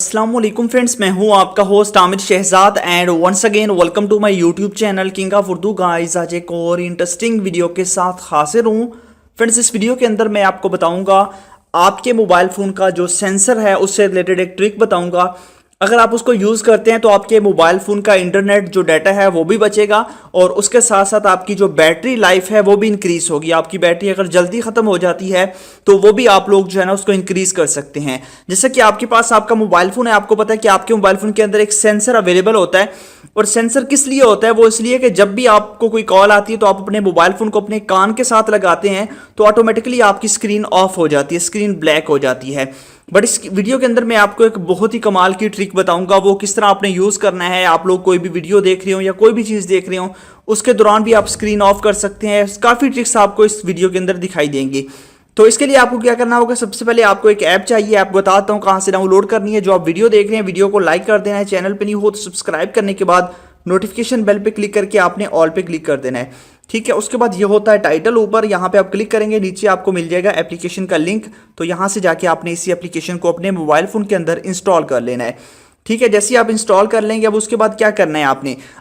अस्सलाम वालेकुम फ्रेंड्स, मैं हूं आपका host Aamir Shahzad and once again welcome to my YouTube channel king of Urdu. Guys आज एक और इंटरेस्टिंग वीडियो के साथ हाजिर हूं। फ्रेंड्स इस वीडियो के अंदर मैं आपको बताऊंगा आपके मोबाइल फ़ोन का जो सेंसर है उससे रिलेटेड एक ट्रिक बताऊंगा। अगर आप उसको यूज़ करते हैं तो आपके मोबाइल फ़ोन का इंटरनेट जो डाटा है वो भी बचेगा और उसके साथ साथ आपकी जो बैटरी लाइफ है वो भी इंक्रीज़ होगी। आपकी बैटरी अगर जल्दी ख़त्म हो जाती है तो वो भी आप लोग जो है ना उसको इंक्रीज़ कर सकते हैं। जैसे कि आपके पास आपका मोबाइल फ़ोन है, आपको पता है कि आपके मोबाइल फ़ोन के अंदर एक सेंसर अवेलेबल होता है और सेंसर किस लिए होता है? वो इसलिए कि जब भी आपको कोई कॉल आती है तो आप अपने मोबाइल फ़ोन को अपने कान के साथ लगाते हैं तो ऑटोमेटिकली आपकी स्क्रीन ऑफ हो जाती है, स्क्रीन ब्लैक हो जाती है। बट इस वीडियो के अंदर मैं आपको एक बहुत ही कमाल की ट्रिक बताऊंगा, वो किस तरह आपने यूज़ करना है। आप लोग कोई भी वीडियो देख रहे हो या कोई भी चीज़ देख रहे हो उसके दौरान भी आप स्क्रीन ऑफ कर सकते हैं। काफ़ी ट्रिक्स आपको इस वीडियो के अंदर दिखाई देंगी। तो इसके लिए आपको क्या करना होगा, सबसे पहले आपको एक ऐप चाहिए। आपको बताता हूँ कहाँ से डाउनलोड करनी है। जो आप वीडियो देख रहे हैं वीडियो को लाइक कर देना है, चैनल पर नहीं हो तो सब्सक्राइब करने के बाद नोटिफिकेशन बेल पे क्लिक करके आपने ऑल पे क्लिक कर देना है, ठीक है। उसके बाद ये होता है टाइटल, ऊपर यहाँ पे आप क्लिक करेंगे, नीचे आपको मिल जाएगा एप्लीकेशन का लिंक। तो यहाँ से जाके आपने इसी एप्लीकेशन को अपने मोबाइल फ़ोन के अंदर इंस्टॉल कर लेना है, ठीक है। जैसे ही आप इंस्टॉल कर लेंगे अब उसके बाद क्या करना है,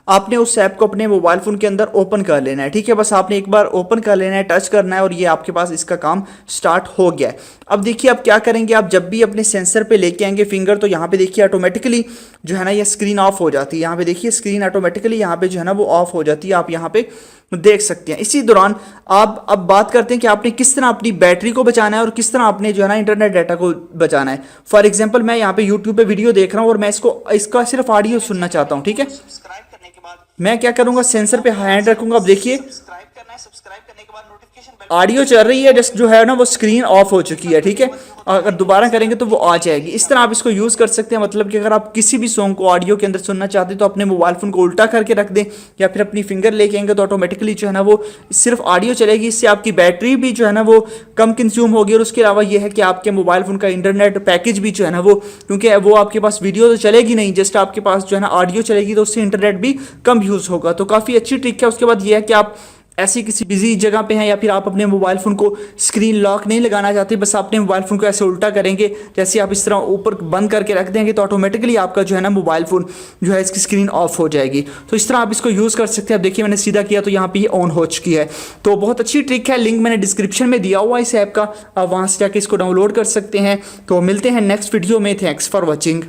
आपने उस ऐप को अपने मोबाइल फ़ोन के अंदर ओपन कर लेना है, ठीक है। बस आपने एक बार ओपन कर लेना है, टच करना है और ये आपके पास इसका काम स्टार्ट हो गया है। अब देखिए आप क्या करेंगे, आप जब भी अपने सेंसर पे लेके आएंगे फिंगर तो यहाँ पे देखिए ऑटोमेटिकली जो है ना ये स्क्रीन ऑफ हो जाती है। यहाँ पे देखिए स्क्रीन ऑटोमेटिकली यहाँ पे जो है ना वो ऑफ हो जाती है, आप यहाँ पे देख सकते हैं। इसी दौरान आप अब बात करते हैं कि आपने किस तरह अपनी बैटरी को बचाना है और किस तरह आपने जो है ना इंटरनेट डाटा को बचाना है। फॉर एग्जांपल मैं यहाँ पे यूट्यूब पे वीडियो देख रहा हूँ और मैं इसका सिर्फ ऑडियो सुनना चाहता हूँ, ठीक है। मैं क्या करूँगा, सेंसर पे हैंड रखूंगा। अब देखिए ऑडियो चल रही है, जस्ट जो है ना वो स्क्रीन ऑफ हो चुकी है, ठीक है। अगर दोबारा करेंगे तो वो आ जाएगी। इस तरह आप इसको यूज़ कर सकते हैं। मतलब कि अगर आप किसी भी सॉन्ग को ऑडियो के अंदर सुनना चाहते हैं तो अपने मोबाइल फ़ोन को उल्टा करके रख दें या फिर अपनी फिंगर लेके आएंगे तो ऑटोमेटिकली जो है ना वो सिर्फ ऑडियो चलेगी। इससे आपकी बैटरी भी जो है ना वो कम कंज्यूम होगी और उसके अलावा ये है कि आपके मोबाइल फ़ोन का इंटरनेट पैकेज भी जो है ना वो, क्योंकि वो आपके पास वीडियो तो चलेगी नहीं, जस्ट आपके पास जो है ना ऑडियो चलेगी तो उससे इंटरनेट भी कम यूज़ होगा। तो काफ़ी अच्छी ट्रिक है। उसके बाद ये है कि आप ऐसी किसी बिजी जगह पे हैं या फिर आप अपने मोबाइल फ़ोन को स्क्रीन लॉक नहीं लगाना चाहते, बस अपने मोबाइल फ़ोन को ऐसे उल्टा करेंगे, जैसे आप इस तरह ऊपर बंद करके रख देंगे तो ऑटोमेटिकली आपका जो है ना मोबाइल फ़ोन जो है इसकी स्क्रीन ऑफ हो जाएगी। तो इस तरह आप इसको यूज़ कर सकते हैं। अब देखिए मैंने सीधा किया तो यहाँ पे ये ऑन हो चुकी है। तो बहुत अच्छी ट्रिक है, लिंक मैंने डिस्क्रिप्शन में दिया हुआ इस ऐप का, आप वहाँ से जाके इसको डाउनलोड कर सकते हैं। तो मिलते हैं नेक्स्ट वीडियो में। Thanks for watching.